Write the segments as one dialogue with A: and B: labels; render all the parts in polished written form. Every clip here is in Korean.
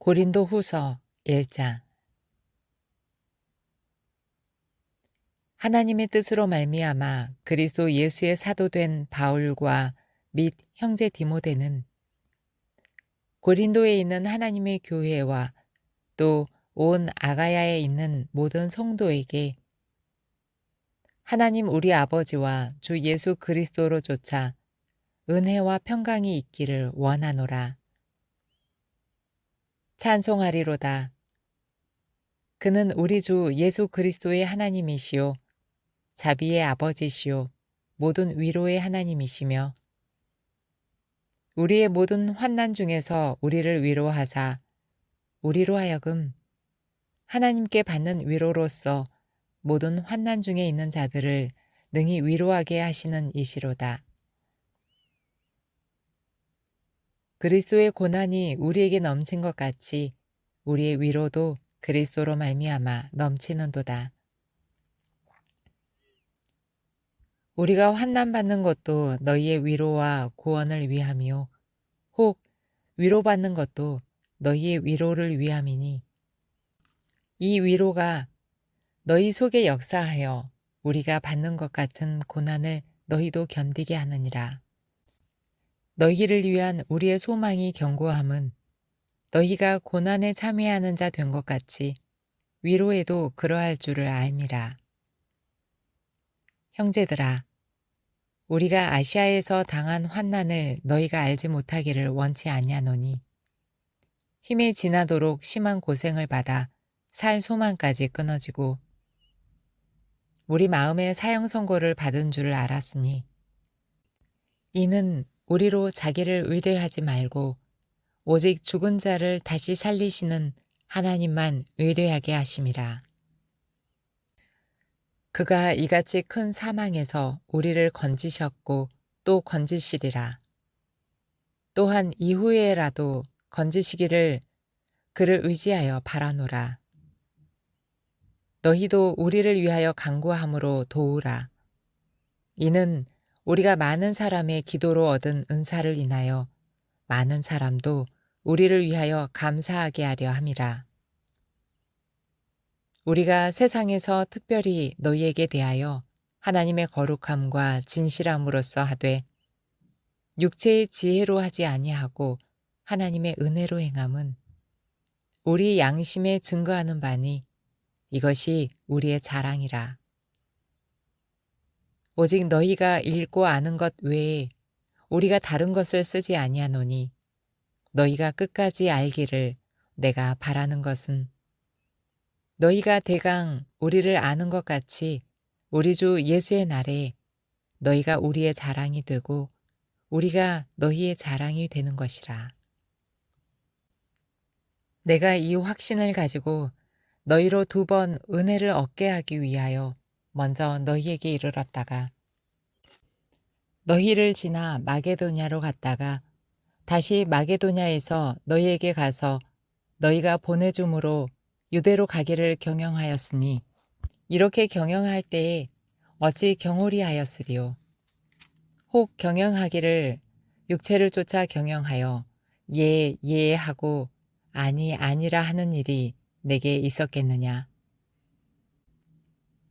A: 고린도후서 1장. 하나님의 뜻으로 말미암아 그리스도 예수의 사도된 바울과 및 형제 디모데는 고린도에 있는 하나님의 교회와 또 온 아가야에 있는 모든 성도에게 하나님 우리 아버지와 주 예수 그리스도로 쫓아 은혜와 평강이 있기를 원하노라. 찬송하리로다. 그는 우리 주 예수 그리스도의 하나님이시요 자비의 아버지시요 모든 위로의 하나님이시며 우리의 모든 환난 중에서 우리를 위로하사 우리로 하여금 하나님께 받는 위로로서 모든 환난 중에 있는 자들을 능히 위로하게 하시는 이시로다. 그리스도의 고난이 우리에게 넘친 것 같이 우리의 위로도 그리스도로 말미암아 넘치는도다. 우리가 환난 받는 것도 너희의 위로와 구원을 위함이요 혹 위로받는 것도 너희의 위로를 위함이니 이 위로가 너희 속에 역사하여 우리가 받는 것 같은 고난을 너희도 견디게 하느니라. 너희를 위한 우리의 소망이 견고함은 너희가 고난에 참여하는 자 된 것 같이 위로에도 그러할 줄을 알미라. 형제들아, 우리가 아시아에서 당한 환난을 너희가 알지 못하기를 원치 아니하노니 힘에 지나도록 심한 고생을 받아 살 소망까지 끊어지고 우리 마음에 사형 선고를 받은 줄을 알았으니 이는 우리로 자기를 의뢰하지 말고 오직 죽은 자를 다시 살리시는 하나님만 의뢰하게 하심이라. 그가 이같이 큰 사망에서 우리를 건지셨고 또 건지시리라. 또한 이후에라도 건지시기를 그를 의지하여 바라노라. 너희도 우리를 위하여 간구함으로 도우라. 이는 우리가 많은 사람의 기도로 얻은 은사를 인하여 많은 사람도 우리를 위하여 감사하게 하려 함이라. 우리가 세상에서 특별히 너희에게 대하여 하나님의 거룩함과 진실함으로써 하되 육체의 지혜로 하지 아니하고 하나님의 은혜로 행함은 우리 양심에 증거하는 바니 이것이 우리의 자랑이라. 오직 너희가 읽고 아는 것 외에 우리가 다른 것을 쓰지 아니하노니 너희가 끝까지 알기를 내가 바라는 것은 너희가 대강 우리를 아는 것 같이 우리 주 예수의 날에 너희가 우리의 자랑이 되고 우리가 너희의 자랑이 되는 것이라. 내가 이 확신을 가지고 너희로 2번 은혜를 얻게 하기 위하여 먼저 너희에게 이르렀다가 너희를 지나 마게도냐로 갔다가 다시 마게도냐에서 너희에게 가서 너희가 보내줌으로 유대로 가기를 경영하였으니 이렇게 경영할 때에 어찌 경홀히 하였으리요. 혹 경영하기를 육체를 쫓아 경영하여 예 하고 아니 아니라 하는 일이 내게 있었겠느냐.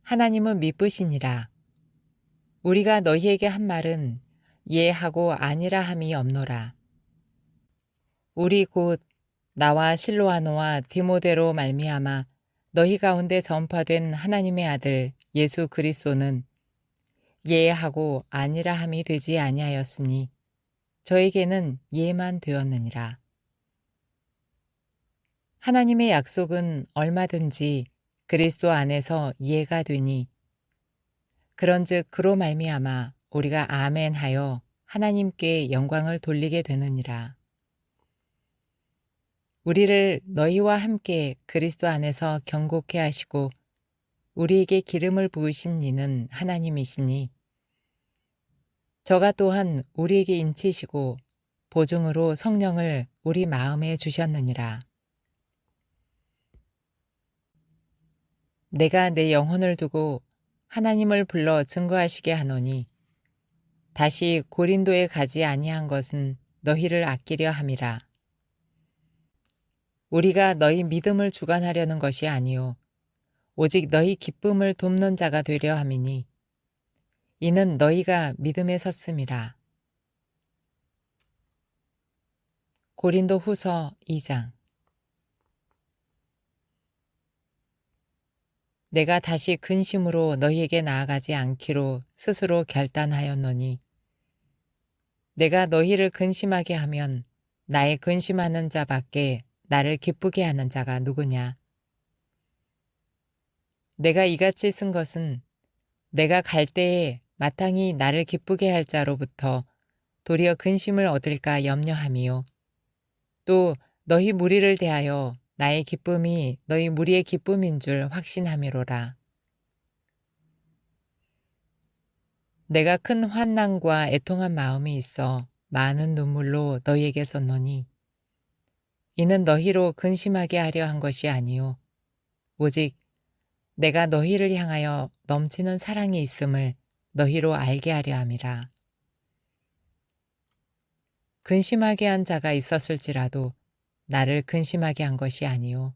A: 하나님은 미쁘시니라. 우리가 너희에게 한 말은 예 하고 아니라 함이 없노라. 우리 곧 나와 실로아노와 디모데로 말미암아 너희 가운데 전파된 하나님의 아들 예수 그리스도는 예 하고 아니라 함이 되지 아니하였으니 저에게는 예만 되었느니라. 하나님의 약속은 얼마든지 그리스도 안에서 예가 되니 그런즉 그로 말미암아 우리가 아멘하여 하나님께 영광을 돌리게 되느니라. 우리를 너희와 함께 그리스도 안에서 경고케 하시고 우리에게 기름을 부으신 이는 하나님이시니 저가 또한 우리에게 인치시고 보증으로 성령을 우리 마음에 주셨느니라. 내가 내 영혼을 두고 하나님을 불러 증거하시게 하노니 다시 고린도에 가지 아니한 것은 너희를 아끼려 함이라. 우리가 너희 믿음을 주관하려는 것이 아니요 오직 너희 기쁨을 돕는 자가 되려 함이니 이는 너희가 믿음에 섰음이라. 고린도 후서 2장. 내가 다시 근심으로 너희에게 나아가지 않기로 스스로 결단하였노니 내가 너희를 근심하게 하면 나의 근심하는 자밖에 나를 기쁘게 하는 자가 누구냐. 내가 이같이 쓴 것은 내가 갈 때에 마땅히 나를 기쁘게 할 자로부터 도리어 근심을 얻을까 염려함이요. 또 너희 무리를 대하여 나의 기쁨이 너희 무리의 기쁨인 줄 확신함이로라. 내가 큰 환난과 애통한 마음이 있어 많은 눈물로 너희에게 썼노니 이는 너희로 근심하게 하려 한 것이 아니요 오직 내가 너희를 향하여 넘치는 사랑이 있음을 너희로 알게 하려 함이라. 근심하게 한 자가 있었을지라도 나를 근심하게 한 것이 아니요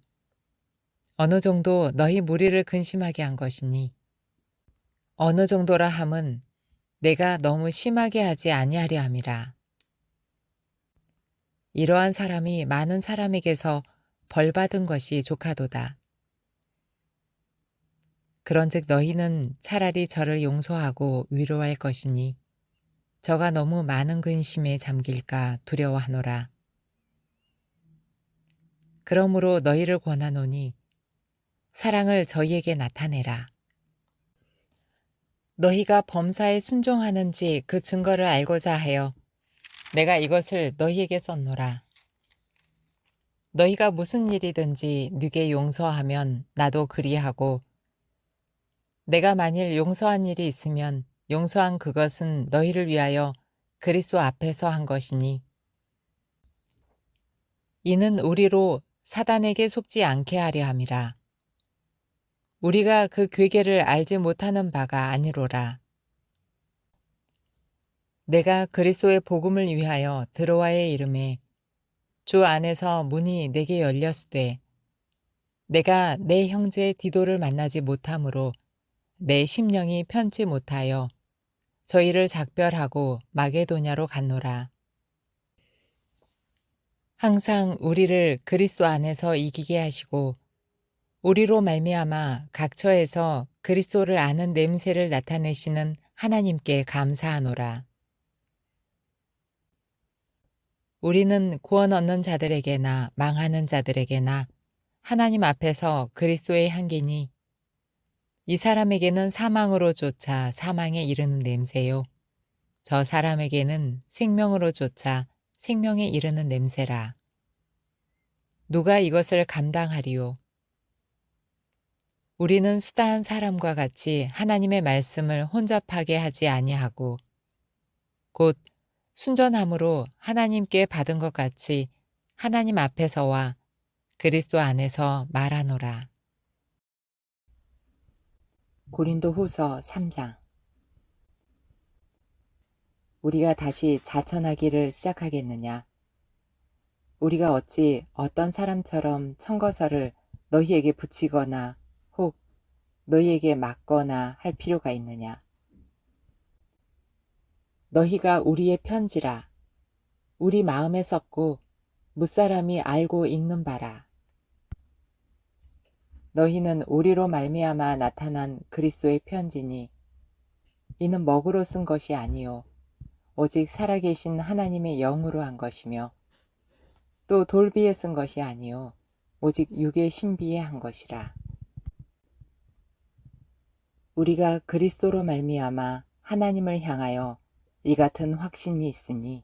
A: 어느 정도 너희 무리를 근심하게 한 것이니 어느 정도라 함은 내가 너무 심하게 하지 아니하려 함이라. 이러한 사람이 많은 사람에게서 벌받은 것이 족하도다. 그런즉 너희는 차라리 저를 용서하고 위로할 것이니 저가 너무 많은 근심에 잠길까 두려워하노라. 그러므로 너희를 권하노니 사랑을 저희에게 나타내라. 너희가 범사에 순종하는지 그 증거를 알고자 하여 내가 이것을 너희에게 썼노라. 너희가 무슨 일이든지 네게 용서하면 나도 그리하고 내가 만일 용서한 일이 있으면 용서한 그것은 너희를 위하여 그리스도 앞에서 한 것이니 이는 우리로 사단에게 속지 않게 하려 함이라. 우리가 그 괴계를 알지 못하는 바가 아니로라. 내가 그리스도의 복음을 위하여 드로아의 이름에 주 안에서 문이 내게 열렸으되 내가 내 형제 디도를 만나지 못하므로 내 심령이 편치 못하여 저희를 작별하고 마게도냐로 갔노라. 항상 우리를 그리스도 안에서 이기게 하시고 우리로 말미암아 각처에서 그리스도를 아는 냄새를 나타내시는 하나님께 감사하노라. 우리는 구원 얻는 자들에게나 망하는 자들에게나 하나님 앞에서 그리스도의 향기니 이 사람에게는 사망으로 쫓아 사망에 이르는 냄새요. 저 사람에게는 생명으로 쫓아 생명에 이르는 냄새라. 누가 이것을 감당하리요? 우리는 수다한 사람과 같이 하나님의 말씀을 혼잡하게 하지 아니하고 곧 순전함으로 하나님께 받은 것 같이 하나님 앞에서와 그리스도 안에서 말하노라. 고린도 후서 3장. 우리가 다시 자천하기를 시작하겠느냐? 우리가 어찌 어떤 사람처럼 청거서를 너희에게 붙이거나 혹 너희에게 맞거나 할 필요가 있느냐? 너희가 우리의 편지라. 우리 마음에 썼고 무사람이 알고 읽는 바라. 너희는 우리로 말미암아 나타난 그리스도의 편지니 이는 먹으로 쓴 것이 아니요 오직 살아계신 하나님의 영으로 한 것이며 또 돌비에 쓴 것이 아니요 오직 육의 신비에 한 것이라. 우리가 그리스도로 말미암아 하나님을 향하여 이 같은 확신이 있으니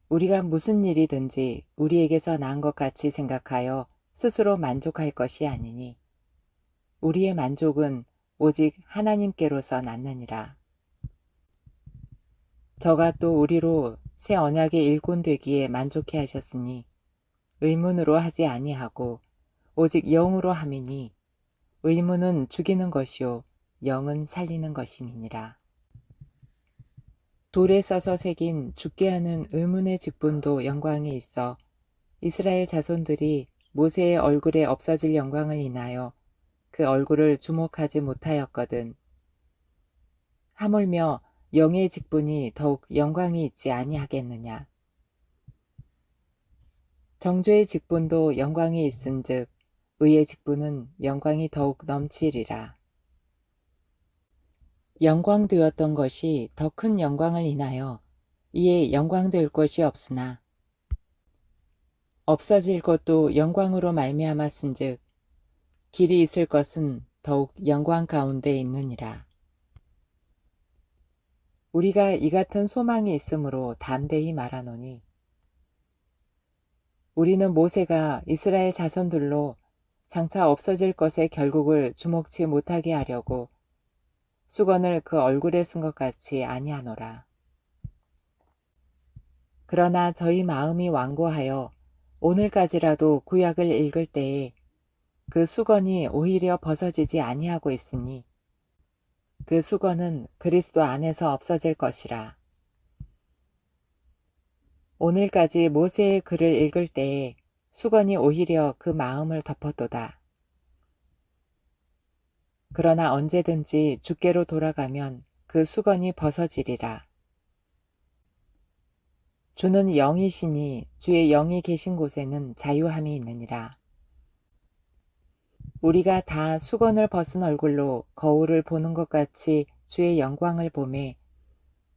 A: 우리가 무슨 일이든지 우리에게서 난 것 같이 생각하여 스스로 만족할 것이 아니니 우리의 만족은 오직 하나님께로서 났느니라. 저가 또 우리로 새 언약의 일꾼 되기에 만족해 하셨으니 의문으로 하지 아니하고 오직 영으로 함이니 의문은 죽이는 것이요 영은 살리는 것임이니라. 돌에 써서 새긴 죽게 하는 의문의 직분도 영광이 있어 이스라엘 자손들이 모세의 얼굴에 없어질 영광을 인하여 그 얼굴을 주목하지 못하였거든. 하물며 영의 직분이 더욱 영광이 있지 아니하겠느냐. 정죄의 직분도 영광이 있은즉 의의 직분은 영광이 더욱 넘치리라. 영광되었던 것이 더 큰 영광을 인하여 이에 영광될 것이 없으나 없어질 것도 영광으로 말미암았은즉 길이 있을 것은 더욱 영광 가운데 있느니라. 우리가 이 같은 소망이 있으므로 담대히 말하노니 우리는 모세가 이스라엘 자손들로 장차 없어질 것의 결국을 주목치 못하게 하려고 수건을 그 얼굴에 쓴 것 같이 아니하노라. 그러나 저희 마음이 완고하여 오늘까지라도 구약을 읽을 때에 그 수건이 오히려 벗어지지 아니하고 있으니 그 수건은 그리스도 안에서 없어질 것이라. 오늘까지 모세의 글을 읽을 때에 수건이 오히려 그 마음을 덮었도다. 그러나 언제든지 주께로 돌아가면 그 수건이 벗어지리라. 주는 영이시니 주의 영이 계신 곳에는 자유함이 있느니라. 우리가 다 수건을 벗은 얼굴로 거울을 보는 것 같이 주의 영광을 보매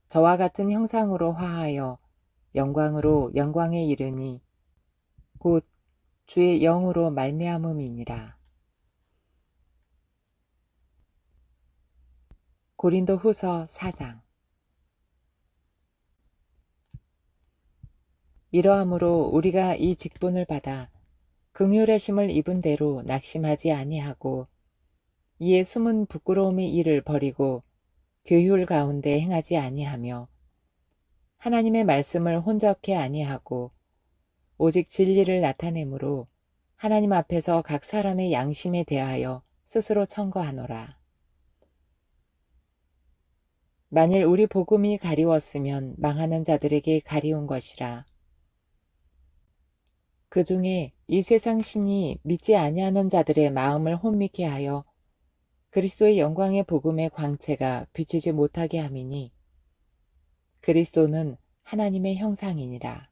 A: 저와 같은 형상으로 화하여 영광으로 영광에 이르니 곧 주의 영으로 말미암음이니라. 고린도 후서 4장. 이러함으로 우리가 이 직분을 받아 긍휼하심을 입은 대로 낙심하지 아니하고 이에 숨은 부끄러움의 일을 버리고 교율 가운데 행하지 아니하며 하나님의 말씀을 혼잡케 아니하고 오직 진리를 나타내므로 하나님 앞에서 각 사람의 양심에 대하여 스스로 청거하노라. 만일 우리 복음이 가리웠으면 망하는 자들에게 가리운 것이라. 그 중에 이 세상 신이 믿지 아니하는 자들의 마음을 혼미케 하여 그리스도의 영광의 복음의 광채가 비치지 못하게 함이니 그리스도는 하나님의 형상이니라.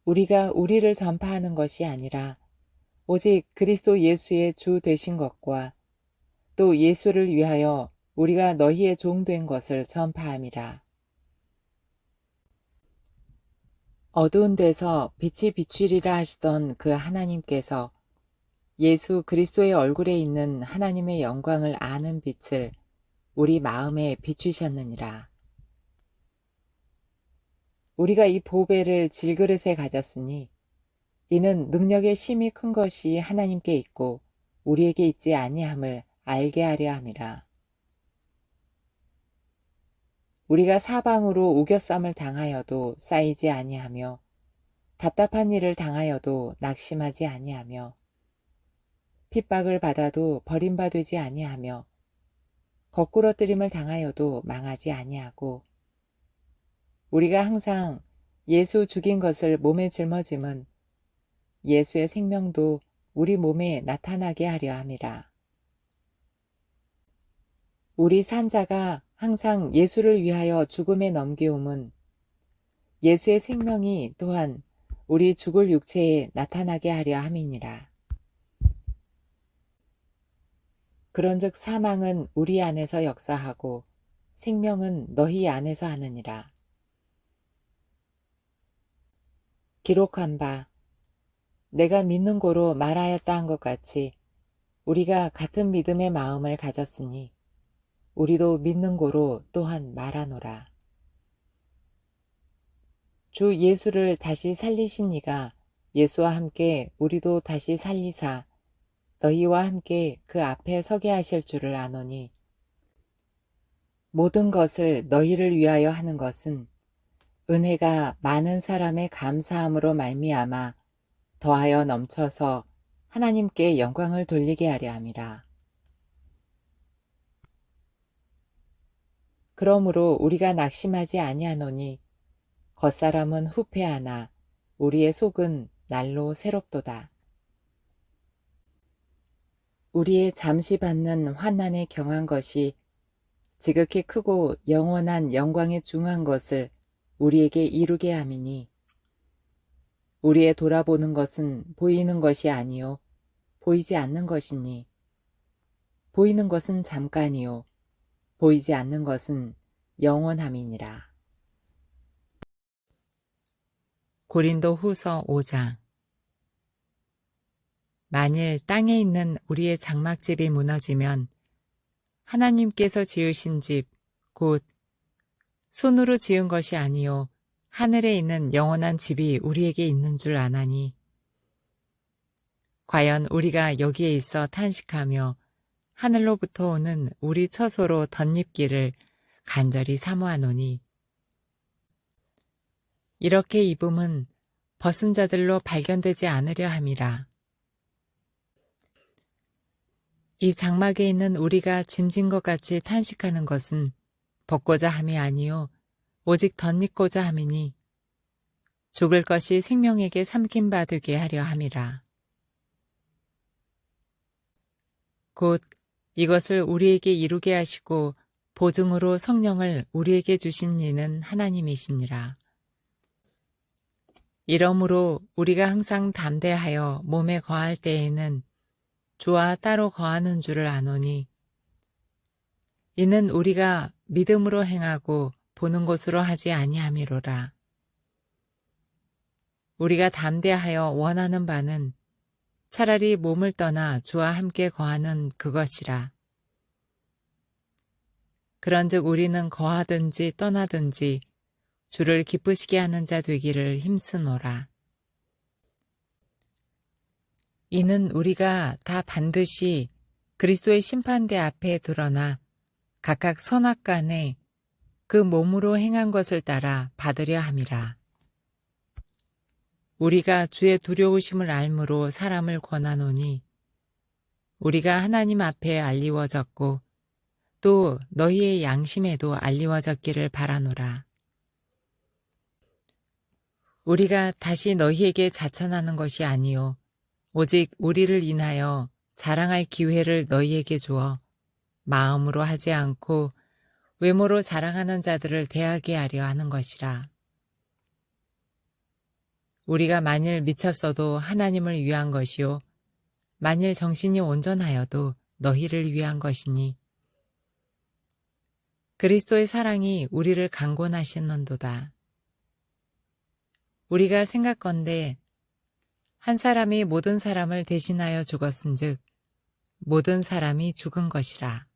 A: 우리가 우리를 전파하는 것이 아니라 오직 그리스도 예수의 주 되신 것과 또 예수를 위하여 우리가 너희의 종 된 것을 전파함이라. 어두운 데서 빛이 비추리라 하시던 그 하나님께서 예수 그리스도의 얼굴에 있는 하나님의 영광을 아는 빛을 우리 마음에 비추셨느니라. 우리가 이 보배를 질그릇에 가졌으니 이는 능력의 심이 큰 것이 하나님께 있고 우리에게 있지 아니함을 알게 하려 함이라. 우리가 사방으로 우겨쌈을 당하여도 쌓이지 아니하며 답답한 일을 당하여도 낙심하지 아니하며 핍박을 받아도 버림받지 아니하며 거꾸러뜨림을 당하여도 망하지 아니하고 우리가 항상 예수 죽인 것을 몸에 짊어짐은 예수의 생명도 우리 몸에 나타나게 하려 함이라. 우리 산자가 항상 예수를 위하여 죽음에 넘기움은 예수의 생명이 또한 우리 죽을 육체에 나타나게 하려 함이니라. 그런즉 사망은 우리 안에서 역사하고 생명은 너희 안에서 하느니라. 기록한 바 내가 믿는 고로 말하였다 한 것 같이 우리가 같은 믿음의 마음을 가졌으니 우리도 믿는 고로 또한 말하노라. 주 예수를 다시 살리신 이가 예수와 함께 우리도 다시 살리사 너희와 함께 그 앞에 서게 하실 줄을 아노니 모든 것을 너희를 위하여 하는 것은 은혜가 많은 사람의 감사함으로 말미암아 더하여 넘쳐서 하나님께 영광을 돌리게 하려 함이라. 그러므로 우리가 낙심하지 아니하노니 겉사람은 후패하나 우리의 속은 날로 새롭도다. 우리의 잠시 받는 환난에 경한 것이 지극히 크고 영원한 영광에 중한 것을 우리에게 이루게 함이니 우리의 돌아보는 것은 보이는 것이 아니요 보이지 않는 것이니 보이는 것은 잠깐이요 보이지 않는 것은 영원함이니라. 고린도 후서 5장. 만일 땅에 있는 우리의 장막집이 무너지면 하나님께서 지으신 집, 곧 손으로 지은 것이 아니요 하늘에 있는 영원한 집이 우리에게 있는 줄 아나니 과연 우리가 여기에 있어 탄식하며 하늘로부터 오는 우리 처소로 덧입기를 간절히 사모하노니 이렇게 입음은 벗은 자들로 발견되지 않으려 함이라. 이 장막에 있는 우리가 짐진 것 같이 탄식하는 것은 벗고자 함이 아니요 오직 덧입고자 함이니 죽을 것이 생명에게 삼킨 바 되게 하려 함이라. 곧 이것을 우리에게 이루게 하시고 보증으로 성령을 우리에게 주신 이는 하나님이시니라. 이러므로 우리가 항상 담대하여 몸에 거할 때에는 주와 따로 거하는 줄을 아노니 이는 우리가 믿음으로 행하고 보는 것으로 하지 아니함이로라. 우리가 담대하여 원하는 바는 차라리 몸을 떠나 주와 함께 거하는 그것이라. 그런즉 우리는 거하든지 떠나든지 주를 기쁘시게 하는 자 되기를 힘쓰노라. 이는 우리가 다 반드시 그리스도의 심판대 앞에 드러나 각각 선악간에 그 몸으로 행한 것을 따라 받으려 함이라. 우리가 주의 두려우심을 알므로 사람을 권하노니 우리가 하나님 앞에 알리워졌고 또 너희의 양심에도 알리워졌기를 바라노라. 우리가 다시 너희에게 자찬하는 것이 아니요 오직 우리를 인하여 자랑할 기회를 너희에게 주어 마음으로 하지 않고 외모로 자랑하는 자들을 대하게 하려 하는 것이라. 우리가 만일 미쳤어도 하나님을 위한 것이요 만일 정신이 온전하여도 너희를 위한 것이니 그리스도의 사랑이 우리를 강권하시는도다. 우리가 생각건대 한 사람이 모든 사람을 대신하여 죽었은즉 모든 사람이 죽은 것이라.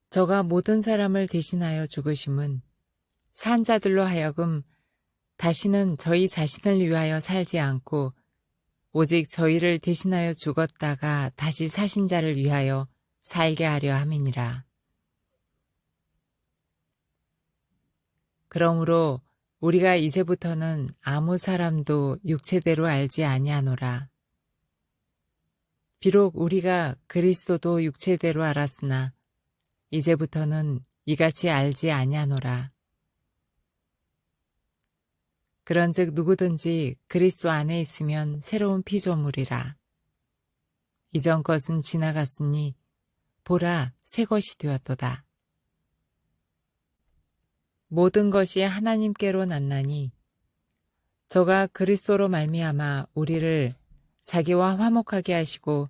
A: 저가 모든 사람을 대신하여 죽으심은 산 자들로 하여금 다시는 저희 자신을 위하여 살지 않고 오직 저희를 대신하여 죽었다가 다시 사신 자를 위하여 살게 하려 함이니라. 그러므로 우리가 이제부터는 아무 사람도 육체대로 알지 아니하노라. 비록 우리가 그리스도도 육체대로 알았으나 이제부터는 이같이 알지 아니하노라. 그런즉 누구든지 그리스도 안에 있으면 새로운 피조물이라. 이전 것은 지나갔으니 보라 새 것이 되었도다. 모든 것이 하나님께로 났나니 저가 그리스도로 말미암아 우리를 자기와 화목하게 하시고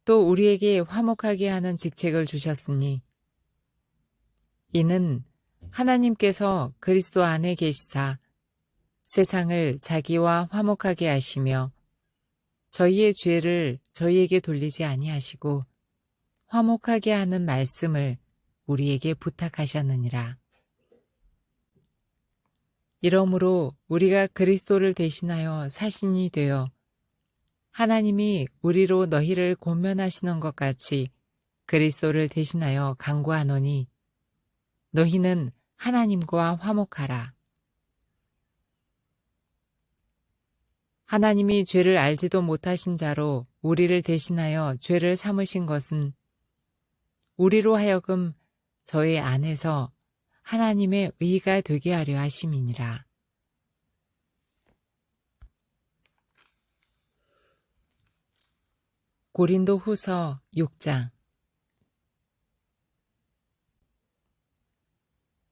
A: 또 우리에게 화목하게 하는 직책을 주셨으니 이는 하나님께서 그리스도 안에 계시사 세상을 자기와 화목하게 하시며 저희의 죄를 저희에게 돌리지 아니하시고 화목하게 하는 말씀을 우리에게 부탁하셨느니라. 이러므로 우리가 그리스도를 대신하여 사신이 되어 하나님이 우리로 너희를 권면하시는 것 같이 그리스도를 대신하여 간구하노니 너희는 하나님과 화목하라. 하나님이 죄를 알지도 못하신 자로 우리를 대신하여 죄를 삼으신 것은 우리로 하여금 저의 안에서 하나님의 의가 되게 하려 하심이니라. 고린도 후서 6장.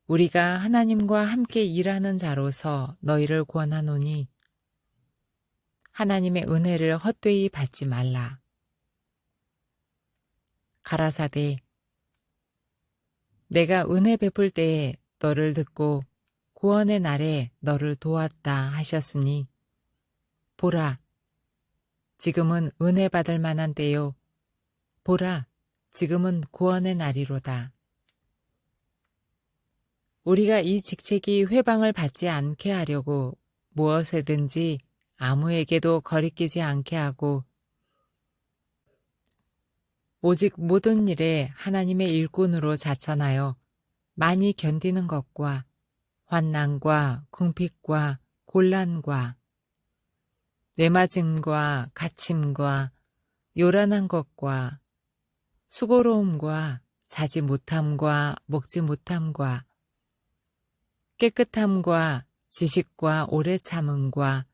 A: 우리가 하나님과 함께 일하는 자로서 너희를 권하노니 하나님의 은혜를 헛되이 받지 말라. 가라사대 내가 은혜 베풀 때에 너를 듣고 구원의 날에 너를 도왔다 하셨으니 보라 지금은 은혜 받을 만한 때요 보라 지금은 구원의 날이로다. 우리가 이 직책이 회방을 받지 않게 하려고 무엇에든지 아무에게도 거리끼지 않게 하고 오직 모든 일에 하나님의 일꾼으로 자천하여 많이 견디는 것과 환난과 궁핍과 곤란과 매맞음과 갇힘과 요란한 것과 수고로움과 자지 못함과 먹지 못함과 깨끗함과 지식과 오래 참음과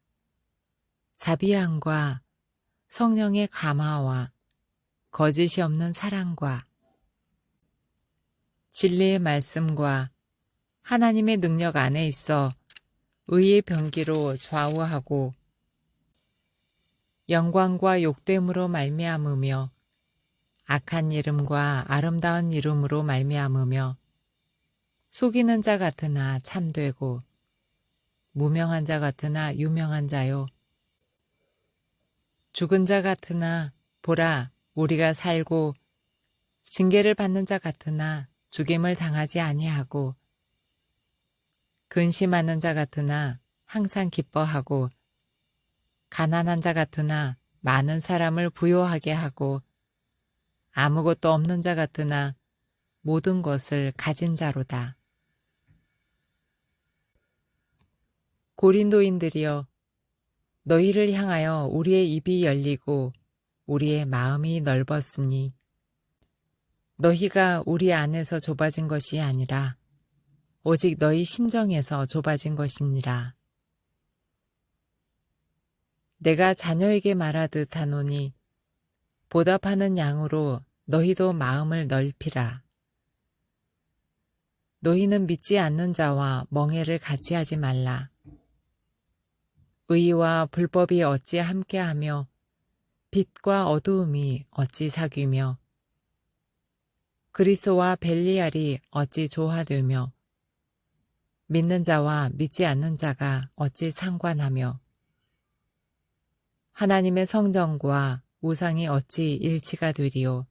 A: 자비함과 성령의 감화와 거짓이 없는 사랑과 진리의 말씀과 하나님의 능력 안에 있어 의의 병기로 좌우하고 영광과 욕됨으로 말미암으며 악한 이름과 아름다운 이름으로 말미암으며 속이는 자 같으나 참되고 무명한 자 같으나 유명한 자요 죽은 자 같으나 보라 우리가 살고 징계를 받는 자 같으나 죽임을 당하지 아니하고 근심하는 자 같으나 항상 기뻐하고 가난한 자 같으나 많은 사람을 부요하게 하고 아무것도 없는 자 같으나 모든 것을 가진 자로다. 고린도인들이여 너희를 향하여 우리의 입이 열리고 우리의 마음이 넓었으니 너희가 우리 안에서 좁아진 것이 아니라 오직 너희 심정에서 좁아진 것이니라. 내가 자녀에게 말하듯 하노니 보답하는 양으로 너희도 마음을 넓히라. 너희는 믿지 않는 자와 멍해를 같이 하지 말라. 의와 불법이 어찌 함께하며 빛과 어두움이 어찌 사귀며 그리스도와 벨리알이 어찌 조화되며 믿는 자와 믿지 않는 자가 어찌 상관하며 하나님의 성전과 우상이 어찌 일치가 되리요.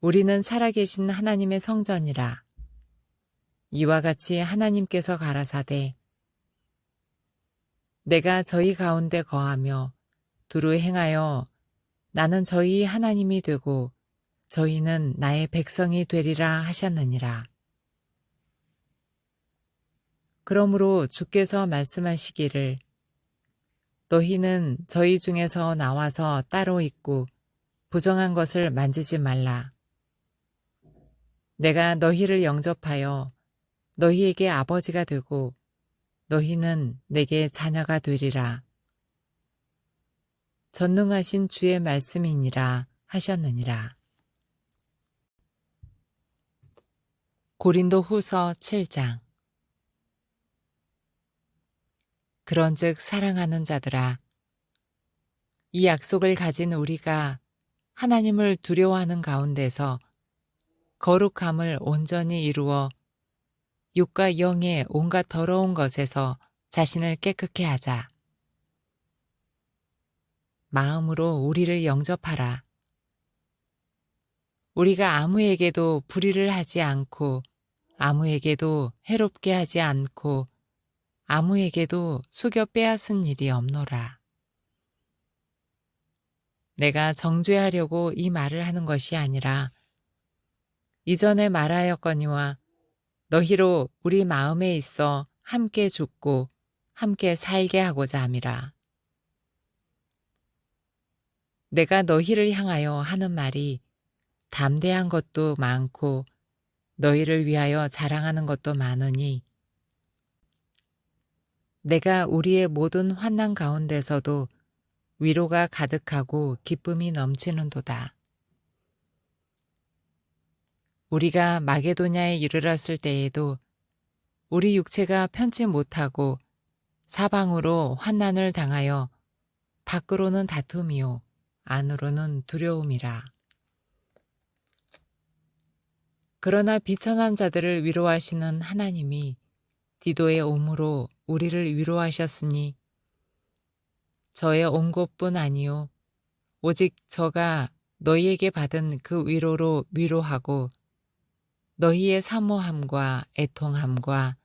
A: 우리는 살아계신 하나님의 성전이라. 이와 같이 하나님께서 가라사대 내가 저희 가운데 거하며 두루 행하여 나는 저희 하나님이 되고 저희는 나의 백성이 되리라 하셨느니라. 그러므로 주께서 말씀하시기를 너희는 저희 중에서 나와서 따로 있고 부정한 것을 만지지 말라. 내가 너희를 영접하여 너희에게 아버지가 되고 너희는 내게 자녀가 되리라. 전능하신 주의 말씀이니라 하셨느니라. 고린도 후서 7장. 그런즉 사랑하는 자들아 이 약속을 가진 우리가 하나님을 두려워하는 가운데서 거룩함을 온전히 이루어 육과 영의 온갖 더러운 것에서 자신을 깨끗게 하자. 마음으로 우리를 영접하라. 우리가 아무에게도 불의를 하지 않고 아무에게도 해롭게 하지 않고 아무에게도 속여 빼앗은 일이 없노라. 내가 정죄하려고 이 말을 하는 것이 아니라 이전에 말하였거니와 너희로 우리 마음에 있어 함께 죽고 함께 살게 하고자 함이라. 내가 너희를 향하여 하는 말이 담대한 것도 많고 너희를 위하여 자랑하는 것도 많으니 내가 우리의 모든 환난 가운데서도 위로가 가득하고 기쁨이 넘치는도다. 우리가 마게도냐에 이르렀을 때에도 우리 육체가 편치 못하고 사방으로 환난을 당하여 밖으로는 다툼이요 안으로는 두려움이라. 그러나 비천한 자들을 위로하시는 하나님이 디도의 옴으로 우리를 위로하셨으니 저의 온 것뿐 아니요 오직 저가 너희에게 받은 그 위로로 위로하고 너희의 사모함과 애통함과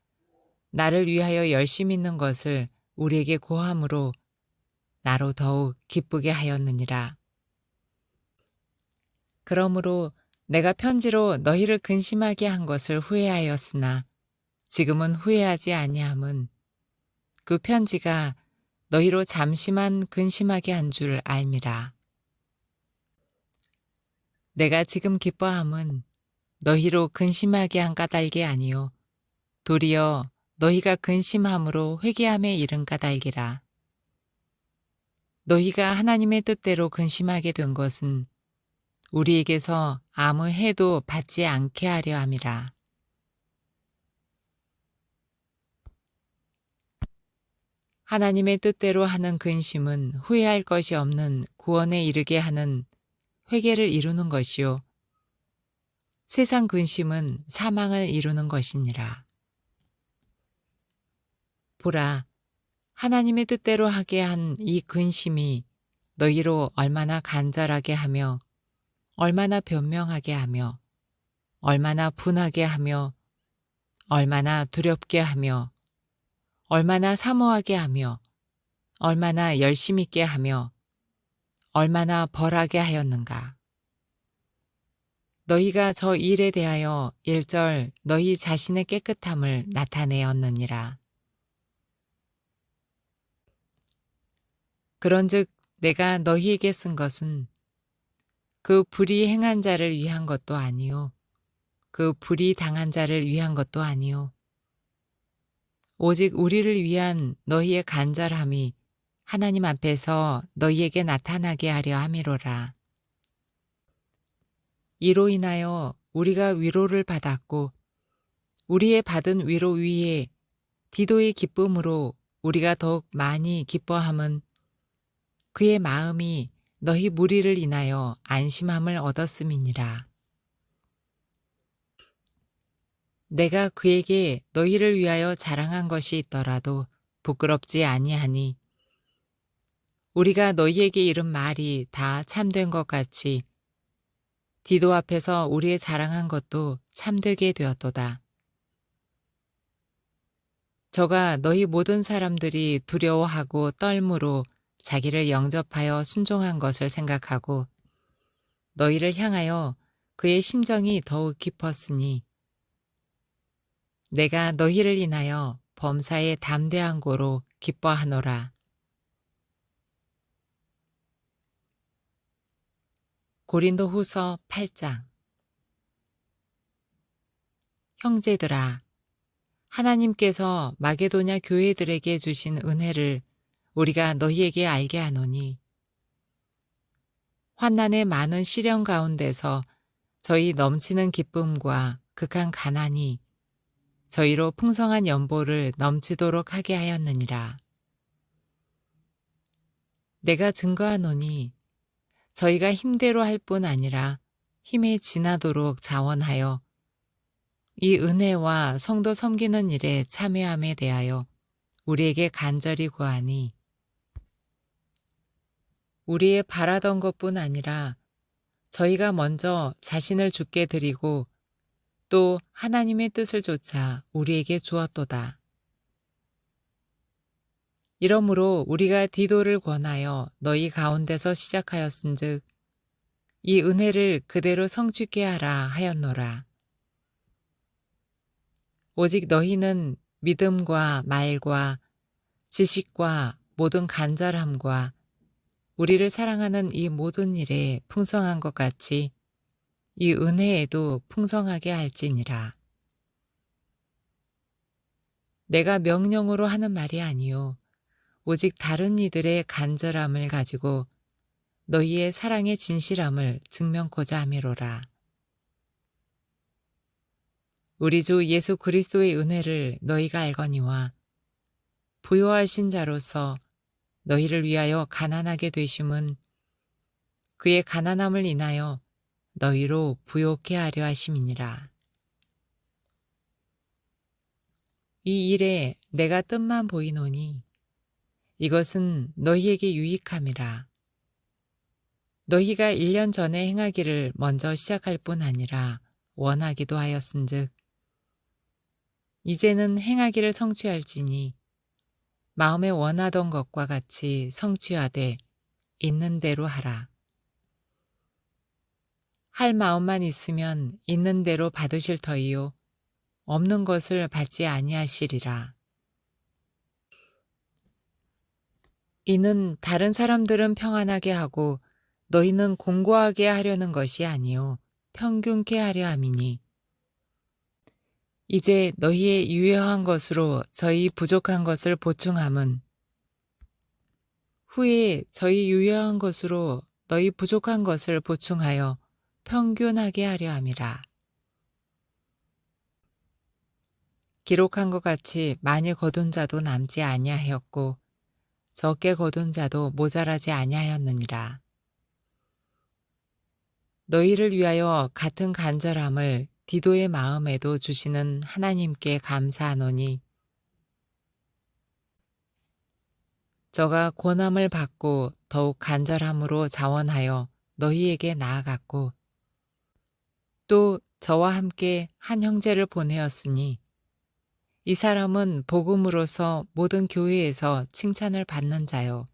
A: 나를 위하여 열심 있는 것을 우리에게 고함으로 나로 더욱 기쁘게 하였느니라. 그러므로 내가 편지로 너희를 근심하게 한 것을 후회하였으나 지금은 후회하지 아니함은 그 편지가 너희로 잠시만 근심하게 한 줄 알미라. 내가 지금 기뻐함은 너희로 근심하게 한 까닭이 아니요 도리어 너희가 근심함으로 회개함에 이른 까닭이라. 너희가 하나님의 뜻대로 근심하게 된 것은 우리에게서 아무 해도 받지 않게 하려 함이라. 하나님의 뜻대로 하는 근심은 후회할 것이 없는 구원에 이르게 하는 회개를 이루는 것이요 세상 근심은 사망을 이루는 것이니라. 보라, 하나님의 뜻대로 하게 한 이 근심이 너희로 얼마나 간절하게 하며 얼마나 변명하게 하며 얼마나 분하게 하며 얼마나 두렵게 하며 얼마나 사모하게 하며 얼마나 열심 있게 하며 얼마나 벌하게 하였는가. 너희가 저 일에 대하여 일절 너희 자신의 깨끗함을 나타내었느니라. 그런즉 내가 너희에게 쓴 것은 그 불의 행한 자를 위한 것도 아니요 그 불의 당한 자를 위한 것도 아니요 오직 우리를 위한 너희의 간절함이 하나님 앞에서 너희에게 나타나게 하려 함이로라. 이로 인하여 우리가 위로를 받았고 우리의 받은 위로 위에 디도의 기쁨으로 우리가 더욱 많이 기뻐함은 그의 마음이 너희 무리를 인하여 안심함을 얻었음이니라. 내가 그에게 너희를 위하여 자랑한 것이 있더라도 부끄럽지 아니하니 우리가 너희에게 이른 말이 다 참된 것 같이 디도 앞에서 우리의 자랑한 것도 참되게 되었도다. 저가 너희 모든 사람들이 두려워하고 떨므로 자기를 영접하여 순종한 것을 생각하고 너희를 향하여 그의 심정이 더욱 깊었으니 내가 너희를 인하여 범사에 담대한 고로 기뻐하노라. 고린도후서 8장. 형제들아, 하나님께서 마게도냐 교회들에게 주신 은혜를 우리가 너희에게 알게 하노니 환난의 많은 시련 가운데서 저희 넘치는 기쁨과 극한 가난이 저희로 풍성한 연보를 넘치도록 하게 하였느니라. 내가 증거하노니 저희가 힘대로 할 뿐 아니라 힘에 지나도록 자원하여 이 은혜와 성도 섬기는 일에 참여함에 대하여 우리에게 간절히 구하니 우리의 바라던 것뿐 아니라 저희가 먼저 자신을 주께 드리고 또 하나님의 뜻을 좇아 우리에게 주었도다. 이러므로 우리가 디도를 권하여 너희 가운데서 시작하였은즉 이 은혜를 그대로 성취케 하라 하였노라. 오직 너희는 믿음과 말과 지식과 모든 간절함과 우리를 사랑하는 이 모든 일에 풍성한 것 같이 이 은혜에도 풍성하게 할지니라. 내가 명령으로 하는 말이 아니요 오직 다른 이들의 간절함을 가지고 너희의 사랑의 진실함을 증명코자 함이로라. 우리 주 예수 그리스도의 은혜를 너희가 알거니와 부요하신 자로서 너희를 위하여 가난하게 되심은 그의 가난함을 인하여 너희로 부요케 하려 하심이니라. 이 일에 내가 뜻만 보이노니 이것은 너희에게 유익함이라. 너희가 1년 전에 행하기를 먼저 시작할 뿐 아니라 원하기도 하였은즉 이제는 행하기를 성취할지니 마음에 원하던 것과 같이 성취하되 있는 대로 하라. 할 마음만 있으면 있는 대로 받으실 터이요 없는 것을 받지 아니하시리라. 이는 다른 사람들은 평안하게 하고 너희는 공고하게 하려는 것이 아니요 평균케 하려 함이니 이제 너희의 유효한 것으로 저희 부족한 것을 보충함은 후에 저희 유효한 것으로 너희 부족한 것을 보충하여 평균하게 하려 함이라. 기록한 것 같이 많이 거둔 자도 남지 아니하였고 적게 거둔 자도 모자라지 아니하였느니라. 너희를 위하여 같은 간절함을 디도의 마음에도 주시는 하나님께 감사하노니 저가 고난을 받고 더욱 간절함으로 자원하여 너희에게 나아갔고 또 저와 함께 한 형제를 보내었으니 이 사람은 복음으로서 모든 교회에서 칭찬을 받는 자요.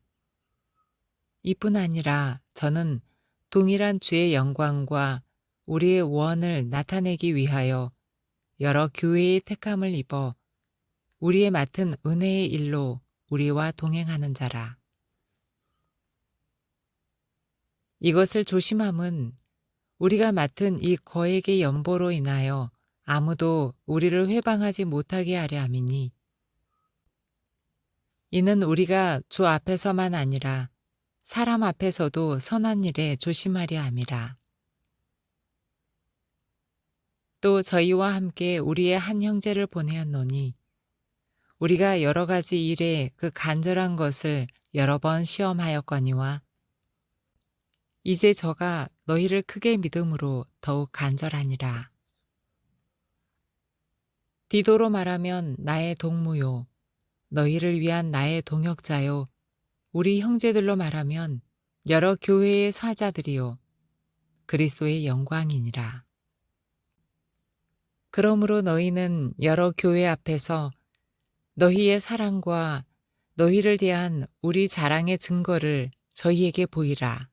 A: 이뿐 아니라 저는 동일한 주의 영광과 우리의 원을 나타내기 위하여 여러 교회의 택함을 입어 우리의 맡은 은혜의 일로 우리와 동행하는 자라. 이것을 조심함은 우리가 맡은 이 거액의 연보로 인하여 아무도 우리를 회방하지 못하게 하려 함이니 이는 우리가 주 앞에서만 아니라 사람 앞에서도 선한 일에 조심하려 함이라. 또 저희와 함께 우리의 한 형제를 보내었노니 우리가 여러 가지 일에 그 간절한 것을 여러 번 시험하였거니와 이제 저가 너희를 크게 믿음으로 더욱 간절하니라. 디도로 말하면 나의 동무요 너희를 위한 나의 동역자요 우리 형제들로 말하면 여러 교회의 사자들이요 그리스도의 영광이니라. 그러므로 너희는 여러 교회 앞에서 너희의 사랑과 너희를 대한 우리 자랑의 증거를 저희에게 보이라.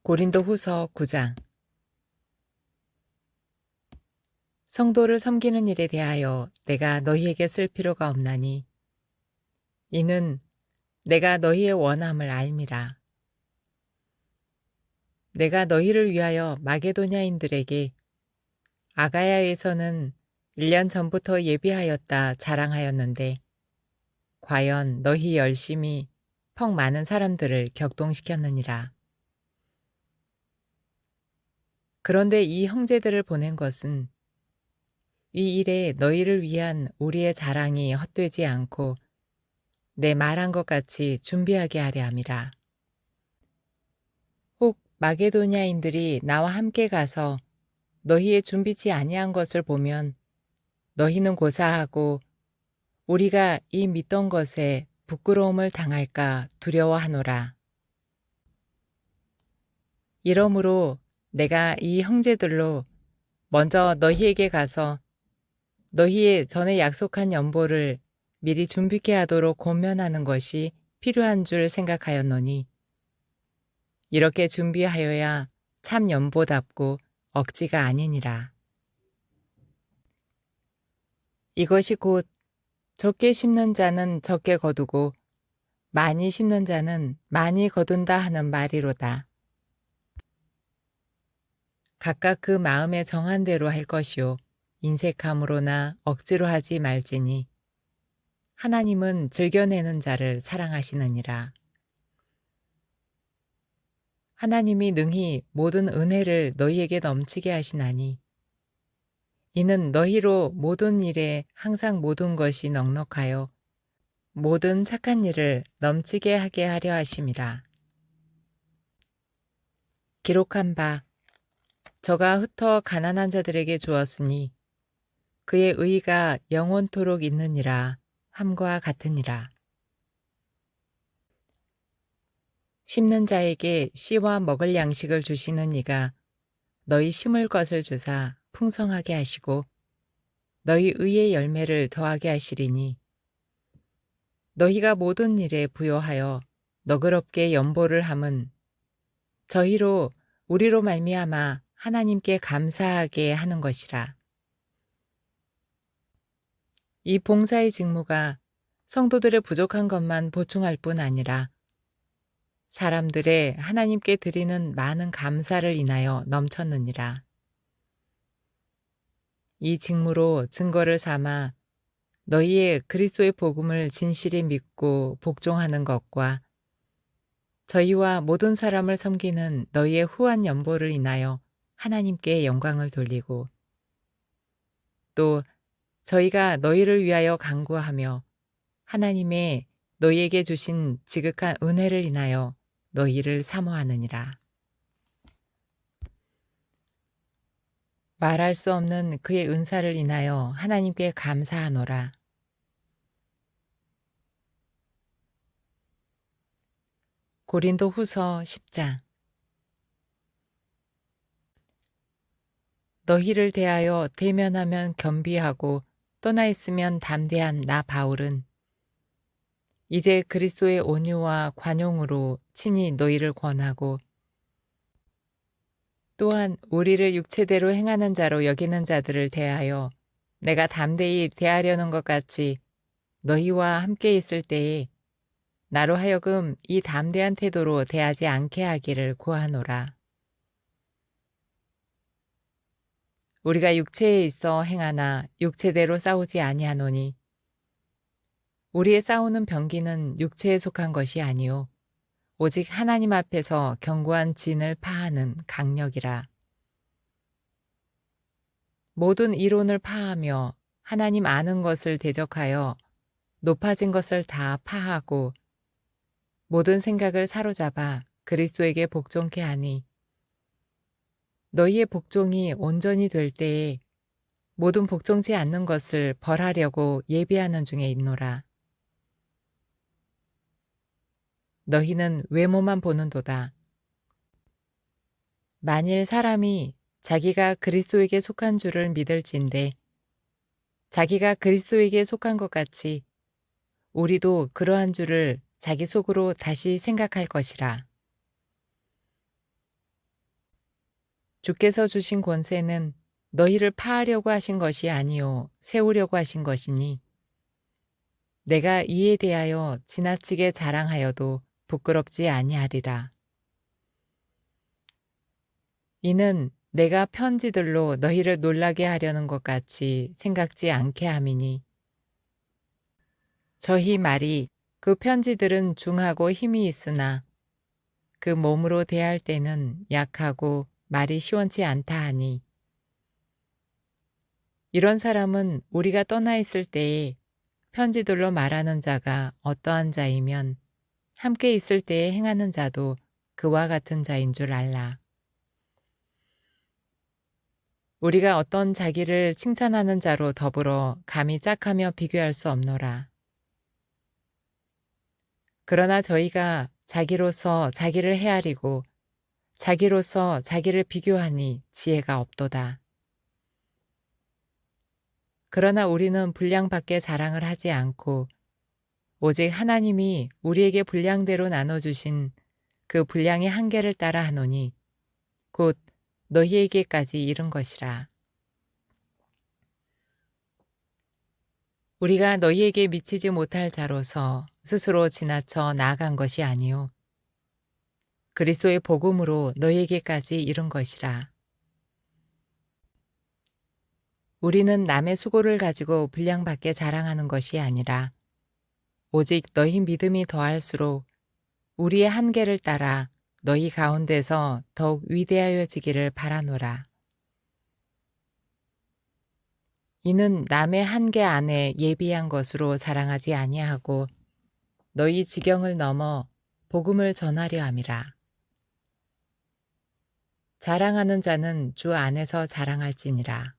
A: 고린도후서 9장. 성도를 섬기는 일에 대하여 내가 너희에게 쓸 필요가 없나니 이는 내가 너희의 원함을 알미라. 내가 너희를 위하여 마게도냐인들에게 아가야에서는 1년 전부터 예비하였다 자랑하였는데 과연 너희 열심히 퍽 많은 사람들을 격동시켰느니라. 그런데 이 형제들을 보낸 것은 이 일에 너희를 위한 우리의 자랑이 헛되지 않고 내 말한 것 같이 준비하게 하려 함이라. 혹 마게도냐인들이 나와 함께 가서 너희의 준비치 아니한 것을 보면 너희는 고사하고 우리가 이 믿던 것에 부끄러움을 당할까 두려워하노라. 이러므로 내가 이 형제들로 먼저 너희에게 가서 너희의 전에 약속한 연보를 미리 준비케 하도록 권면하는 것이 필요한 줄 생각하였노니 이렇게 준비하여야 참 연보답고 억지가 아니니라. 이것이 곧 적게 심는 자는 적게 거두고 많이 심는 자는 많이 거둔다 하는 말이로다. 각각 그 마음에 정한 대로 할 것이요 인색함으로나 억지로 하지 말지니 하나님은 즐겨내는 자를 사랑하시느니라. 하나님이 능히 모든 은혜를 너희에게 넘치게 하시나니 이는 너희로 모든 일에 항상 모든 것이 넉넉하여 모든 착한 일을 넘치게 하게 하려 하심이라. 기록한 바 저가 흩어 가난한 자들에게 주었으니 그의 의가 영원토록 있느니라 함과 같으니라. 심는 자에게 씨와 먹을 양식을 주시는 이가 너희 심을 것을 주사 풍성하게 하시고 너희 의의 열매를 더하게 하시리니 너희가 모든 일에 부요하여 너그럽게 연보를 함은 저희로 우리로 말미암아 하나님께 감사하게 하는 것이라. 이 봉사의 직무가 성도들의 부족한 것만 보충할 뿐 아니라 사람들의 하나님께 드리는 많은 감사를 인하여 넘쳤느니라. 이 직무로 증거를 삼아 너희의 그리스도의 복음을 진실히 믿고 복종하는 것과 저희와 모든 사람을 섬기는 너희의 후한 연보를 인하여 하나님께 영광을 돌리고 또 저희가 너희를 위하여 간구하며 하나님의 너희에게 주신 지극한 은혜를 인하여 너희를 사모하느니라. 말할 수 없는 그의 은사를 인하여 하나님께 감사하노라. 고린도 후서 10장. 너희를 대하여 대면하면 겸비하고 떠나 있으면 담대한 나 바울은 이제 그리스도의 온유와 관용으로 친히 너희를 권하고 또한 우리를 육체대로 행하는 자로 여기는 자들을 대하여 내가 담대히 대하려는 것 같이 너희와 함께 있을 때에 나로 하여금 이 담대한 태도로 대하지 않게 하기를 구하노라. 우리가 육체에 있어 행하나 육체대로 싸우지 아니하노니 우리의 싸우는 병기는 육체에 속한 것이 아니요 오직 하나님 앞에서 견고한 진을 파하는 강력이라. 모든 이론을 파하며 하나님 아는 것을 대적하여 높아진 것을 다 파하고 모든 생각을 사로잡아 그리스도에게 복종케 하니 너희의 복종이 온전히 될 때에 모든 복종지 않는 것을 벌하려고 예비하는 중에 있노라. 너희는 외모만 보는도다. 만일 사람이 자기가 그리스도에게 속한 줄을 믿을진대 자기가 그리스도에게 속한 것 같이 우리도 그러한 줄을 자기 속으로 다시 생각할 것이라. 주께서 주신 권세는 너희를 파하려고 하신 것이 아니요 세우려고 하신 것이니 내가 이에 대하여 지나치게 자랑하여도 부끄럽지 아니하리라. 이는 내가 편지들로 너희를 놀라게 하려는 것 같이 생각지 않게 함이니 저희 말이 그 편지들은 중하고 힘이 있으나 그 몸으로 대할 때는 약하고 말이 시원치 않다 하니 이런 사람은 우리가 떠나 있을 때에 편지들로 말하는 자가 어떠한 자이면 함께 있을 때에 행하는 자도 그와 같은 자인 줄 알라. 우리가 어떤 자기를 칭찬하는 자로 더불어 감히 짝하며 비교할 수 없노라. 그러나 저희가 자기로서 자기를 헤아리고 자기로서 자기를 비교하니 지혜가 없도다. 그러나 우리는 분량밖에 자랑을 하지 않고 오직 하나님이 우리에게 분량대로 나눠주신 그 분량의 한계를 따라 하노니 곧 너희에게까지 이른 것이라. 우리가 너희에게 미치지 못할 자로서 스스로 지나쳐 나아간 것이 아니요 그리스도의 복음으로 너희에게까지 이른 것이라. 우리는 남의 수고를 가지고 분량받게 자랑하는 것이 아니라 오직 너희 믿음이 더할수록 우리의 한계를 따라 너희 가운데서 더욱 위대하여지기를 바라노라. 이는 남의 한계 안에 예비한 것으로 자랑하지 아니하고 너희 지경을 넘어 복음을 전하려 함이라. 자랑하는 자는 주 안에서 자랑할지니라.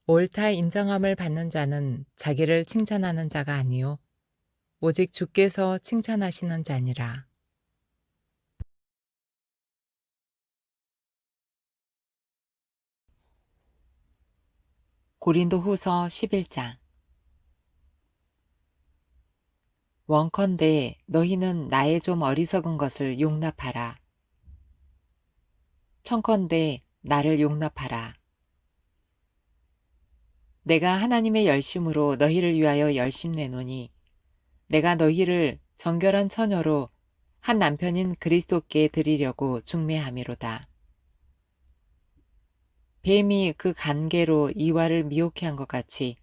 A: 옳다 인정함을 받는 자는 자기를 칭찬하는 자가 아니요 오직 주께서 칭찬하시는 자니라. 고린도후서 11장. 원컨대 너희는 나의 좀 어리석은 것을 용납하라. 청컨대 나를 용납하라. 내가 하나님의 열심으로 너희를 위하여 열심내노니 내가 너희를 정결한 처녀로 한 남편인 그리스도께 드리려고 중매함이로다. 뱀이 그 간계로 이와를 미혹해 한 것 같이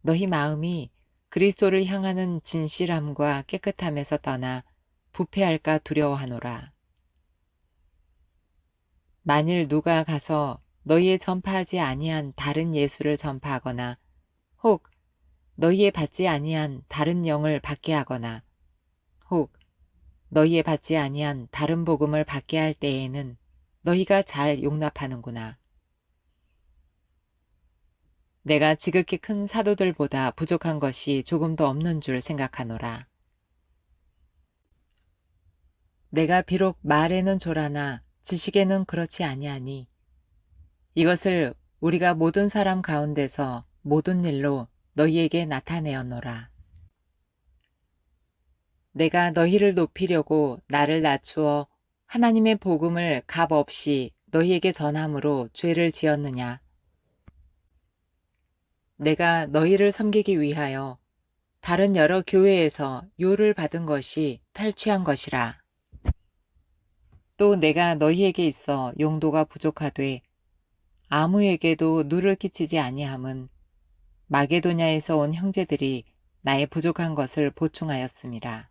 A: 너희 마음이 그리스도를 향하는 진실함과 깨끗함에서 떠나 부패할까 두려워하노라. 만일 누가 가서 너희의 전파하지 아니한 다른 예수를 전파하거나 혹 너희의 받지 아니한 다른 영을 받게 하거나 혹 너희의 받지 아니한 다른 복음을 받게 할 때에는 너희가 잘 용납하는구나. 내가 지극히 큰 사도들보다 부족한 것이 조금도 없는 줄 생각하노라. 내가 비록 말에는 조라나 지식에는 그렇지 아니하니 이것을 우리가 모든 사람 가운데서 모든 일로 너희에게 나타내었노라. 내가 너희를 높이려고 나를 낮추어 하나님의 복음을 값없이 너희에게 전함으로 죄를 지었느냐? 내가 너희를 섬기기 위하여 다른 여러 교회에서 요를 받은 것이 탈취한 것이라. 또 내가 너희에게 있어 용도가 부족하되 아무에게도 누를 끼치지 아니함은 마게도냐에서 온 형제들이 나의 부족한 것을 보충하였음이라.